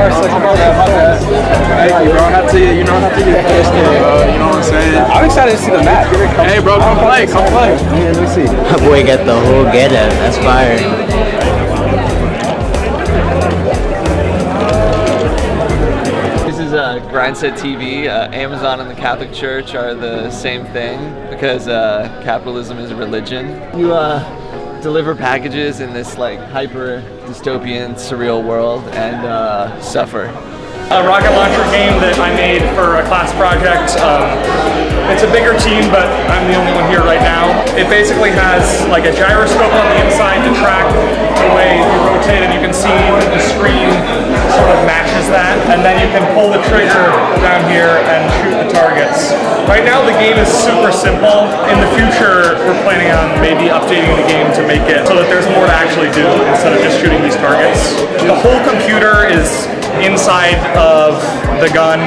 course. Thank you, bro. You don't have to get pissed, bro. You know what I'm saying? I'm excited to see the map. Hey, bro, come play. Yeah, let me see. My boy got the whole get-up. That's fire. Grindset TV, Amazon and the Catholic Church are the same thing because capitalism is a religion. You deliver packages in this like hyper dystopian surreal world and suffer. A rocket launcher game that I made for a class project. It's a bigger team, but I'm the only one here right now. It basically has like a gyroscope on the inside to track the way you rotate, and you can see the screen sort of matches that, and then you can pull the trigger down here and shoot the targets. Right now the game is super simple. In the future we're planning on maybe updating the game to make it so that there's more to actually do instead of just shooting these targets. The whole computer is inside of the gun.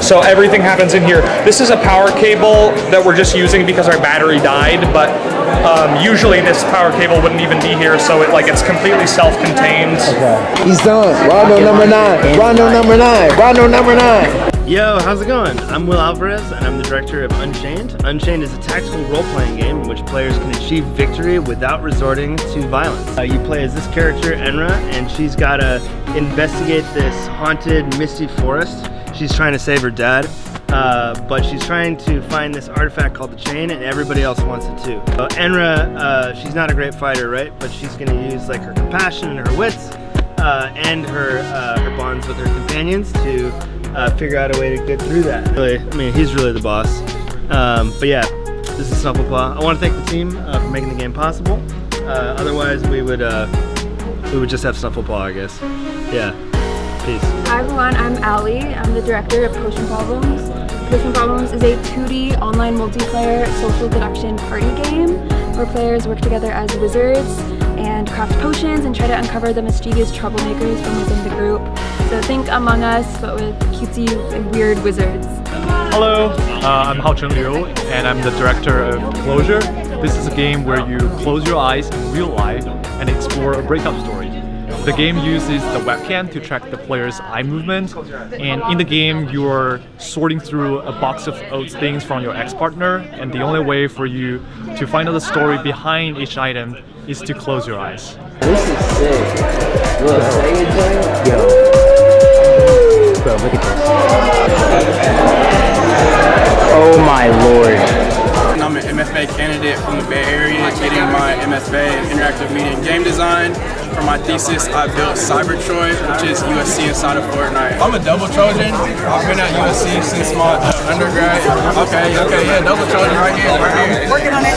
So everything happens in here. This is a power cable that we're just using because our battery died, but usually this power cable wouldn't even be here, so it's completely self-contained. Okay. He's done. Rondo number 9. Rondo number 9. Rondo number 9. Yo, how's it going? I'm Will Alvarez, and I'm the director of Unchained. Unchained is a tactical role-playing game in which players can achieve victory without resorting to violence. You play as this character, Enra, and she's got to investigate this haunted, misty forest. She's trying to save her dad, but she's trying to find this artifact called the chain, and everybody else wants it too. So Enra, she's not a great fighter, right? But she's going to use like her compassion and her wits and her bonds with her companions to figure out a way to get through that. Really, I mean, he's really the boss. But yeah, this is Snufflepaw. I want to thank the team for making the game possible. Otherwise, we would just have Snufflepaw, I guess. Yeah. Peace. Hi everyone, I'm Allie. I'm the director of Potion Problems. Potion Problems is a 2D online multiplayer social deduction party game where players work together as wizards and craft potions and try to uncover the mischievous troublemakers from within the group. So think Among Us, but with cutesy and weird wizards. Hello, I'm Hao Cheng Liu, and I'm the director of Closure. This is a game where you close your eyes in real life and explore a breakup story. The game uses the webcam to track the player's eye movement, and in the game you're sorting through a box of old things from your ex-partner, and the only way for you to find out the story behind each item is to close your eyes. This is sick. Look, yo. Bro, look at this. Oh my lord. I'm an MFA candidate from the Bay Area, getting my MFA in Interactive Media and Game Design. For my thesis, I built Cyber Troy, which is USC inside of Fortnite. I'm a double Trojan. I've been at USC since my undergrad. Okay, yeah, double Trojan right here. Working on it.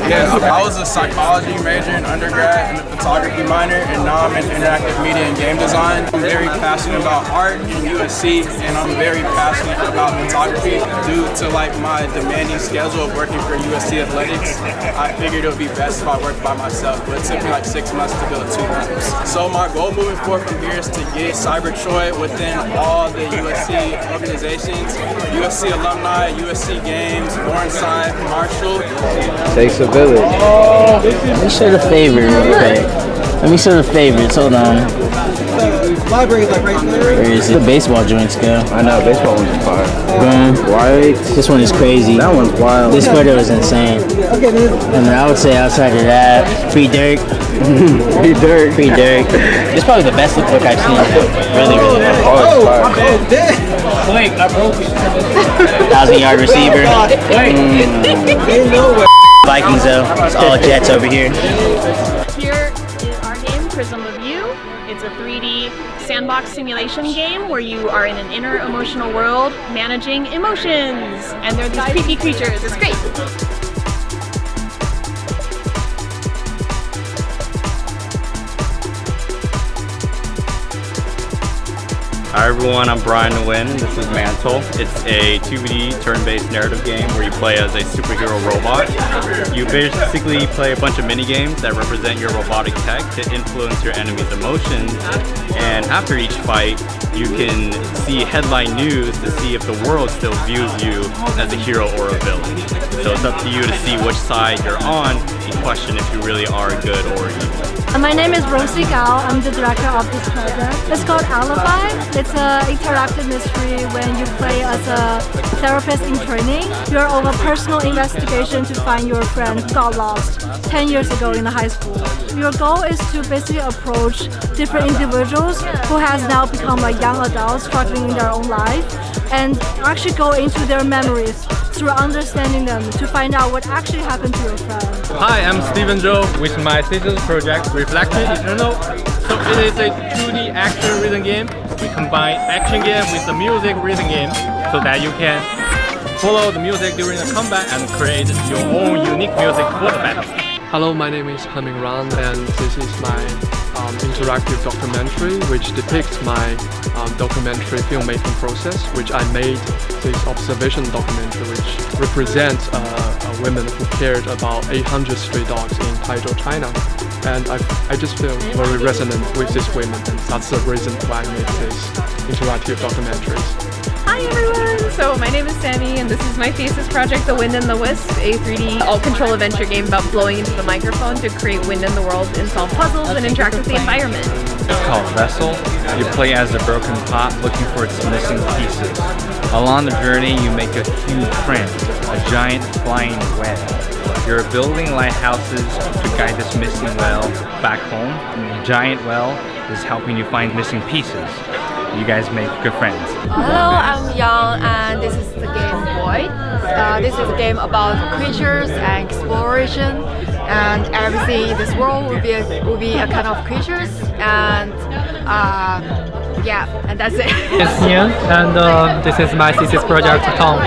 Yeah, I was a psychology major in undergrad and a photography minor, and now I'm in Interactive Media and Game Design. I'm very passionate about art in USC, and I'm very passionate about photography. Due to my demanding schedule of working for USC Athletics, I figured it would be best if I worked by myself, but it took me 6 months to build 2 rooms. So my goal moving forward from here is to get Cyber Troy within all the USC organizations, USC alumni, USC Games, Morningside, Marshall. Takes a village. Let me show the favorite real quick. Let me show the favorites. Hold on. Library's right there. Where is it? The baseball joints go. I know, baseball one's fire. Boom. White. This one is crazy. That one's wild. This photo is insane. Okay, dude. And then I would say outside of that, Free Dirk. Free Dirk. Free Dirk. It's probably the best look I've seen. Really, really well. Oh, my God. Wait, I broke it. 1,000-yard receiver. Vikings though. It's all Jets over here. Here is our game, Prism. It's a 3D sandbox simulation game where you are in an inner emotional world managing emotions. And they're these creepy creatures. It's great. Hi everyone, I'm Brian Nguyen. This is Mantle. It's a 2D turn-based narrative game where you play as a superhero robot. You basically play a bunch of mini-games that represent your robotic tech to influence your enemy's emotions, and after each fight you can see headline news to see if the world still views you as a hero or a villain. So it's up to you to see which side you're on and question if you really are good or evil. My name is Rosie Gao. I'm the director of this project. It's called Alibi. It's an interactive mystery when you play as a therapist in training. You're on a personal investigation to find your friend who got lost 10 years ago in high school. Your goal is to basically approach different individuals who has now become like young adults struggling in their own life and actually go into their memories through understanding them to find out what actually happened to your friend. Hi, I'm Steven Zhou with my thesis project Reflected Eternal. So it is a 2D action rhythm game. We combine action game with the music rhythm game so that you can follow the music during the combat and create your own unique music for the battle. Hello, my name is Heming Ran, and this is my interactive documentary which depicts my documentary filmmaking process, which I made this observation documentary which represents women who cared about 800 stray dogs in Taizhou, China. And I just feel very resonant with these women, and that's the reason why I made these interactive documentaries. Hi everyone! So my name is Sammy and this is my thesis project, The Wind and the Wisp, a 3D all-control adventure game about blowing into the microphone to create wind in the world and solve puzzles and interact with the environment. It's called Vessel. You play as a broken pot looking for its missing pieces. Along the journey you make a huge print, a giant flying web. You're building lighthouses to guide this missing well back home. The giant well is helping you find missing pieces. You guys make good friends. Hello, I'm Yang and this is the game Void. This is a game about creatures and exploration, and everything in this world will be a kind of creatures, and yeah, and that's it. It's Ian, and this is my thesis project, Tong.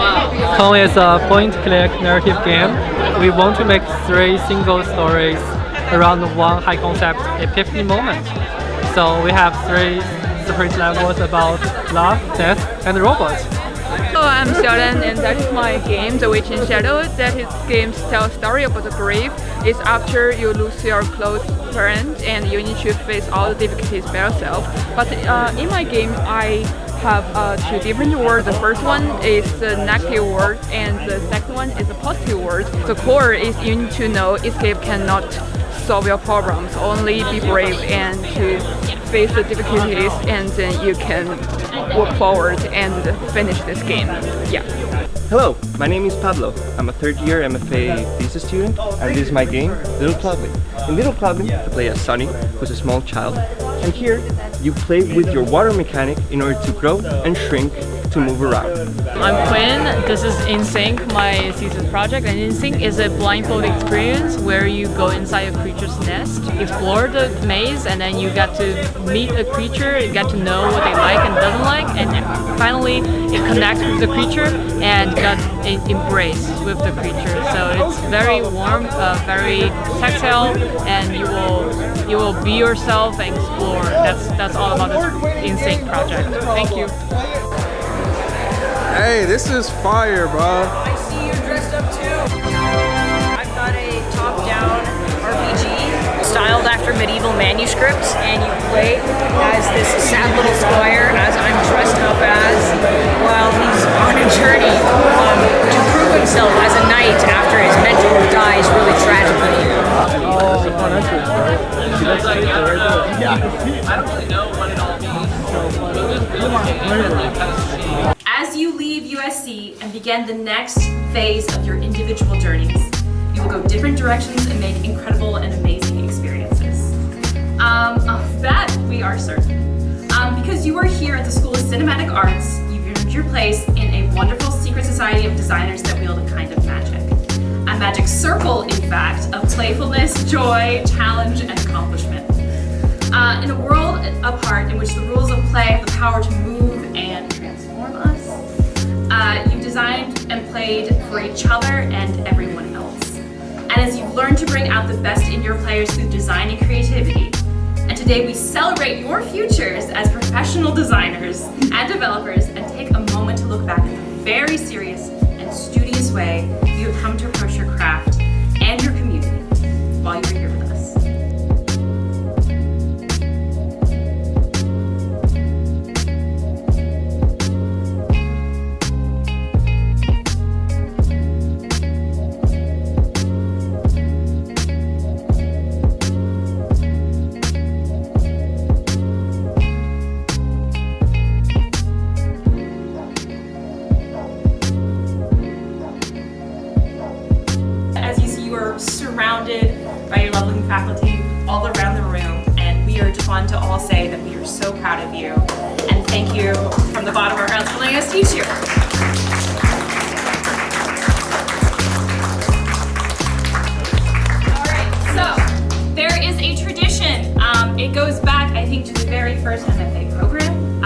Tong is a point-click narrative game. We want to make 3 single stories around one high-concept epiphany moment. So we have 3 separate levels about love, death, and robots. Hello, I'm Xiaoran and that is my game, The Witch in Shadow. That is game tells story about the grief. It's after you lose your close friend and you need to face all the difficulties by yourself. But in my game, I have 2 different words. The first one is the negative word and the second one is the positive word. The core is you need to know escape cannot solve your problems, only be brave and to face the difficulties, and then you can work forward and finish this game. Yeah. Hello, my name is Pablo. I'm a 3rd year MFA thesis student, and this is my game, Little Cloudling. In Little Cloudling, I play as Sunny, who's a small child, and here you play with your water mechanic in order to grow and shrink to move around. I'm Quinn. This is Insync, my thesis project, and Insync is a blindfold experience where you go inside a creature's nest, explore the maze, and then you get to meet a creature, you get to know what they like and doesn't like, and finally it connects with the creature and got an embrace with the creature. So it's very warm, very tactile, and you will be yourself and explore. That's all about this Insync project. Thank you. Hey, this is fire, bro. I see you dressed up too. I've got a top-down RPG styled after medieval manuscripts, and you play as this sad little squire, as I'm dressed up as, while he's on a journey to prove himself as a knight after his mentor dies really tragically. Oh, yeah. I don't really know what it all means. As you leave USC and begin the next phase of your individual journeys, you will go different directions and make incredible and amazing experiences. Of that, we are certain. Because you are here at the School of Cinematic Arts, you've earned your place in a wonderful secret society of designers that wield a kind of magic. A magic circle, in fact, of playfulness, joy, challenge, and accomplishment. In a world apart in which the rules of play have the power to move and transform us, you've designed and played for each other and everyone else. And as you've learned to bring out the best in your players through design and creativity, and today we celebrate your futures as professional designers and developers and take a moment to look back at the very serious and studious way you have come to approach your craft and your community while you were here with us. to all say that we are so proud of you, and thank you from the bottom of our hearts for letting us teach you. All right, so there is a tradition. It goes back, I think, to the very first MFA program.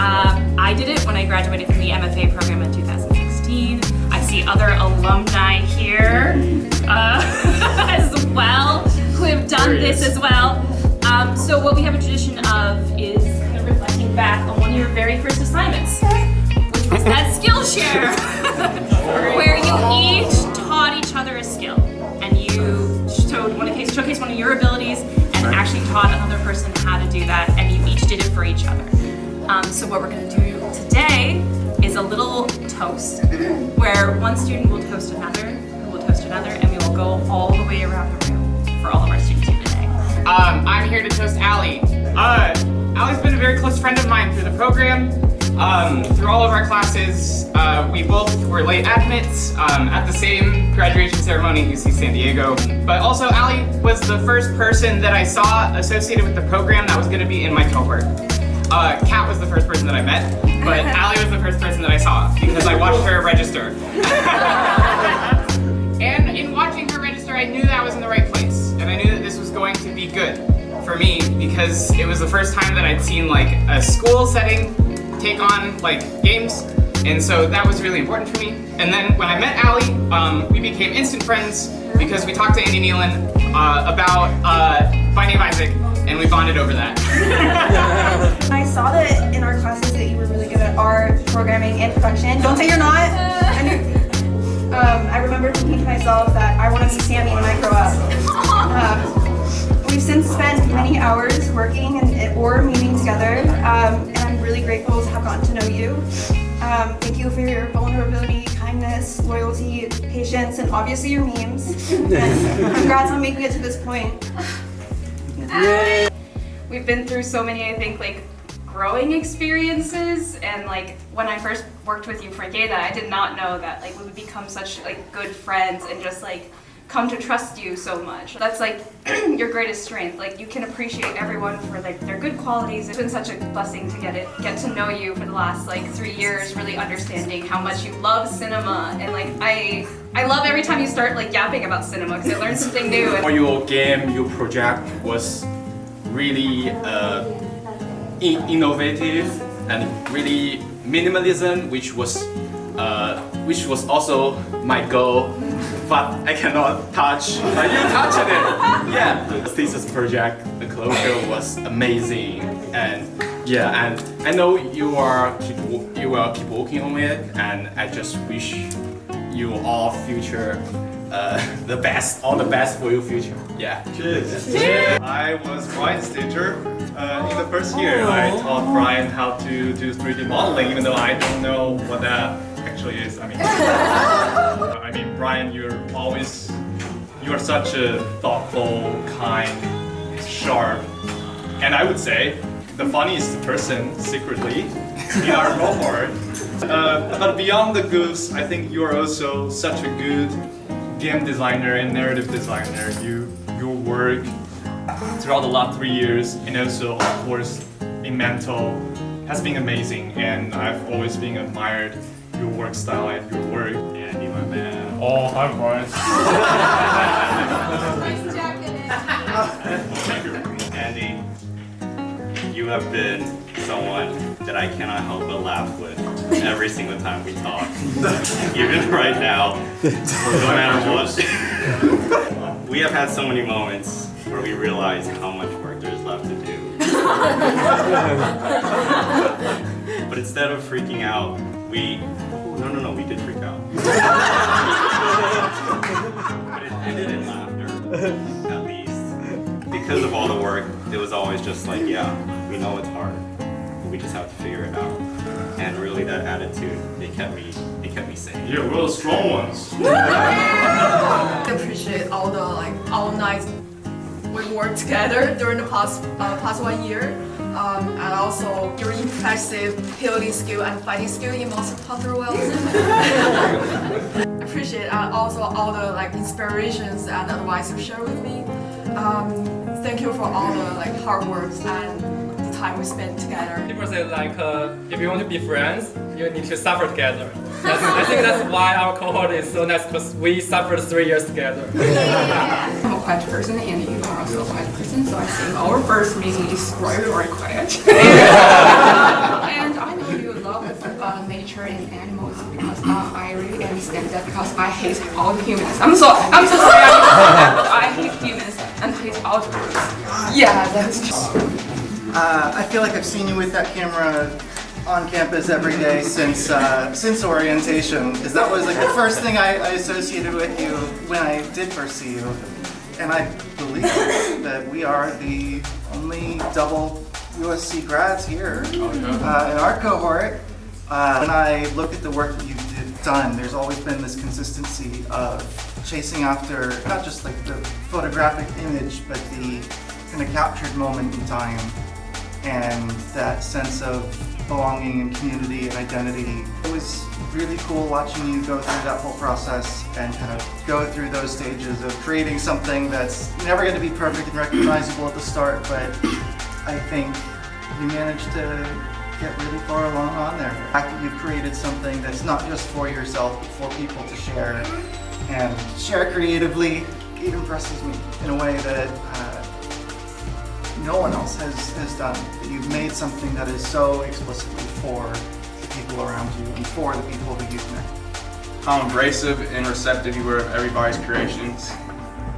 I did it when I graduated from the MFA program in 2016. I see other alumni here as well who have done this as well. So what we have a tradition of is kind of reflecting back on one of your very first assignments, which was that skill share, where you each taught each other a skill, and you showcased one of your abilities and actually taught another person how to do that, and you each did it for each other. So what we're going to do today is a little toast, where one student will toast another, who will toast another, and we will go all the way around the room for all of our students here today. I'm here to toast Allie. Allie's been a very close friend of mine through the program. Through all of our classes, we both were late admits at the same graduation ceremony at UC San Diego. But also, Allie was the first person that I saw associated with the program that was going to be in my cohort. Kat was the first person that I met, but Allie was the first person that I saw because I watched her register. And in watching her register, I knew that I was in the right place, and I knew that this was going to be good for me because it was the first time that I'd seen like a school setting take on like games, and so that was really important for me. And then when I met Allie, we became instant friends because we talked to Andy Nealon about Binding of Isaac, and we bonded over that. I saw that in our classes that you were really good at art, programming, and production. Don't say you're not. I remember thinking to myself that I want to be Sammy when I grow up. We've since spent many hours working or meeting together, and I'm really grateful to have gotten to know you. Thank you for your vulnerability, kindness, loyalty, patience, and obviously your memes. And congrats on making it to this point. We've been through so many, I think, like growing experiences, and like when I first worked with you for Geda, I did not know that like we would become such like good friends and just like come to trust you so much. That's like your greatest strength. Like you can appreciate everyone for like their good qualities. It's been such a blessing to get to know you for the last like 3 years, really understanding how much you love cinema, and like I love every time you start like yapping about cinema because I learn something new. Your game, your project was really innovative and really minimalism, which was also my goal, but I cannot touch. But you touched it. Yeah, the thesis project, the closure was amazing, and yeah, and I know you will keep working on it, and I just wish you all future the best, all the best for your future. Yeah. Cheers. I was Brian's teacher. In the first year, I taught Brian how to do 3D modeling, even though I don't know what that actually is. I mean, Brian, you are such a thoughtful, kind, sharp, and I would say the funniest person secretly in our cohort. But beyond the goods, I think you are also such a good game designer and narrative designer. Your work throughout the last 3 years, and also of course in Mantle, has been amazing, and I've always been admired your work style and your work. Andy, my man. Oh, hi, Brian. Thank you, Andy. You have been someone that I cannot help but laugh with every single time we talk. Even right now, no matter what. We have had so many moments where we realize how much work there's left to do. But instead of freaking out, no, we did freak out. But it ended in laughter, at least. Because of all the work, it was always just like, yeah, we know it's hard, but we just have to figure it out. And really that attitude, it kept me sane. Yeah, we're the strong ones. I appreciate all the all nights we worked together during the past 1 year. And also your impressive building skill and fighting skill in Monster Hunter World. I appreciate also all the inspirations and advice you share with me. Thank you for all the hard work and the time we spent together. People say like, if you want to be friends, you need to suffer together. I think that's why our cohort is so nice, because we suffered 3 years together. I'm a quiet person and you are also a quiet person, so I think our first meeting is very, very quiet. And I know you love nature and animals because I really understand that because I hate all the humans. I'm so sorry I hate humans and hate outdoors. Yeah, that's just. I feel like I've seen you with that camera on campus every day since orientation, because that was like the first thing I associated with you when I did first see you. And I believe that we are the only double USC grads here in our cohort. When I look at the work that you've done, there's always been this consistency of chasing after not just like the photographic image, but the kind of captured moment in time, and that sense of belonging and community and identity. It was really cool watching you go through that whole process and kind of go through those stages of creating something that's never going to be perfect and recognizable at the start, but I think you managed to get really far along on there. The fact that you've created something that's not just for yourself, but for people to share and share creatively, it impresses me in a way that no one else has done. That you've made something that is so explicitly for the people around you and for the people who you connect. How embracive and receptive you were of everybody's creations.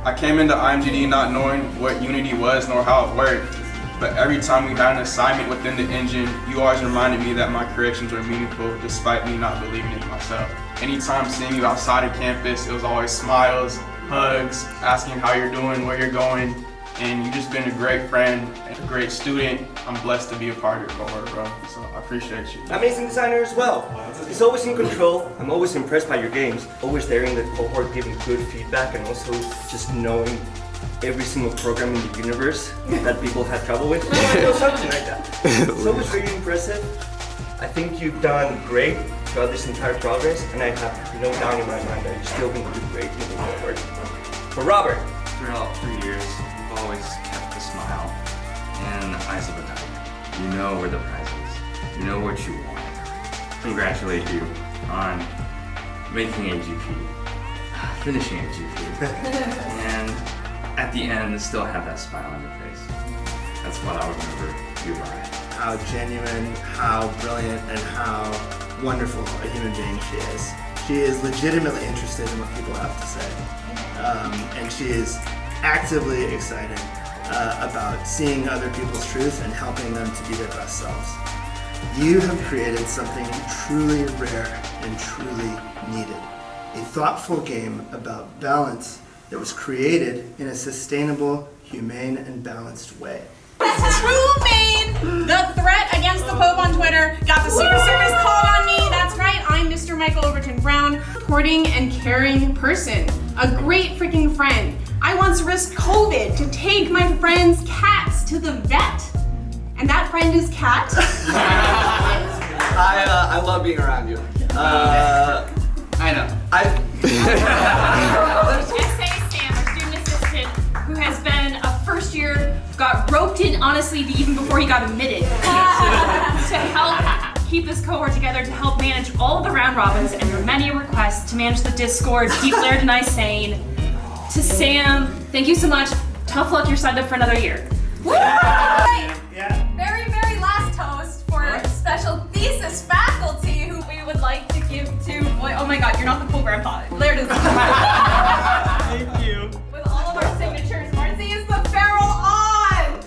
I came into IMGD not knowing what Unity was nor how it worked, but every time we had an assignment within the engine, you always reminded me that my creations were meaningful despite me not believing it myself. Anytime seeing you outside of campus, it was always smiles, hugs, asking how you're doing, where you're going, and you've just been a great friend and a great student. I'm blessed to be a part of your cohort, bro, so I appreciate you. Amazing designer as well. He's always in control. I'm always impressed by your games. Always there in the cohort giving good feedback and also just knowing every single program in the universe that people had trouble with. Something like that. It's always really impressive. I think you've done great throughout this entire progress, and I have no doubt in my mind that you're still going to do great moving forward. For Robert. Throughout 3 years, you've always kept a smile and the eyes of a tiger. You know where the prize is. You know what you want. Congratulate you on making a GP, finishing a GP, and at the end still have that smile on your face. That's what I'll remember you by. How genuine, how brilliant, and how wonderful a human being she is. She is legitimately interested in what people have to say. And she is actively excited about seeing other people's truth and helping them to be their best selves. You have created something truly rare and truly needed. A thoughtful game about balance that was created in a sustainable, humane, and balanced way. Who made the threat against the Pope on Twitter? Got the Secret Service called on me. That's right, I'm Mr. Michael Overton Brown, supporting and caring person, a great freaking friend. I once risked COVID to take my friend's cats to the vet, and that friend is Cat. I love being around you. I know. SA Sam, our student assistant, who has been a first year, got roped in honestly even before he got admitted to help keep this cohort together, to help manage all of the round robins and your many requests, to manage the Discord, keep Laird and I sane. To Sam, thank you so much. Tough luck, you're signed up for another year. Very, very last toast for special thesis faculty who we would like to give to. Oh my god, you're not the cool grandpa. Laird is the Thank you. With all of our signatures, Marcy is the feral aunt!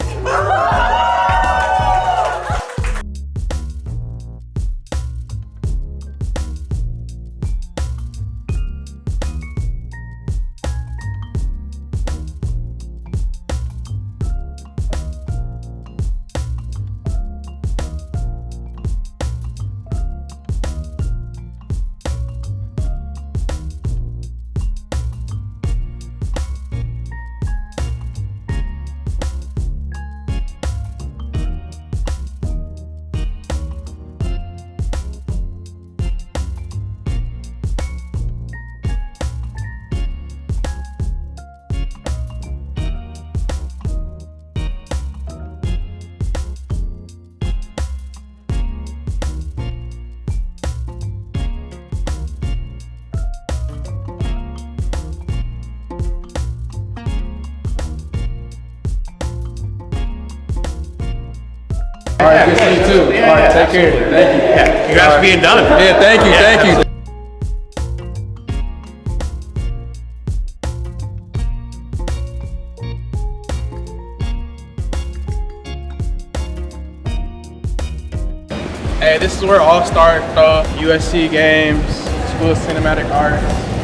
All right, good to see you too. All right, take care. Thank you. Yeah, congrats for being done. Yeah, thank you, thank you. Hey, this is where it all started though. USC Games, School of Cinematic Arts.